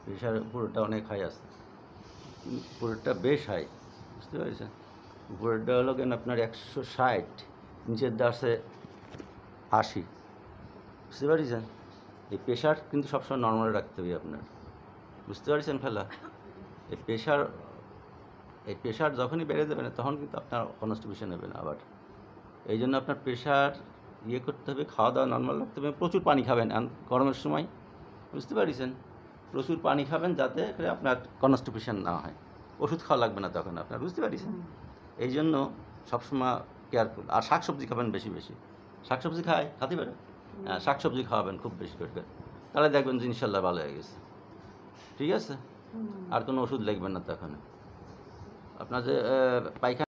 Pressure উপরেরটা অনেক high আছে, উপরেরটা বেশ হাই, বুঝতে পেরেছেন? উপরেরটা হলো কেন আপনার 160, নিচেরটা আছে 80, বুঝতে পারছেন? এই প্রেশার কিন্তু সবসময় নর্মাল রাখতে হবে আপনার, বুঝতে পারছেন খেলা? এই প্রেশার যখনই বেড়ে যাবে না তখন কিন্তু আপনার কনস্টিপেশন হবে না আবার। এই জন্য আপনার প্রেশার করতে হবে, খাওয়া দাওয়া নর্মাল রাখতে হবে, প্রচুর পানি খাবেন গরমের সময়, বুঝতে পারছেন? প্রচুর পানি খাবেন যাতে করে আপনার কনস্টিপেশন না হয়, ওষুধ খাওয়া লাগবে না তখন আপনার, বুঝতে পারছেন? এই জন্য সবসময় কেয়ারফুল। আর শাকসবজি খাবেন বেশি বেশি, শাকসবজি খাতে পারেন, হ্যাঁ শাকসবজি খাওয়াবেন খুব বেশি করে, তাহলে দেখবেন যে ইনশাল্লাহ ভালো হয়ে গেছে, ঠিক আছে? আর কোনো ওষুধ লাগবে না তখন। আপনার যে পায়খানা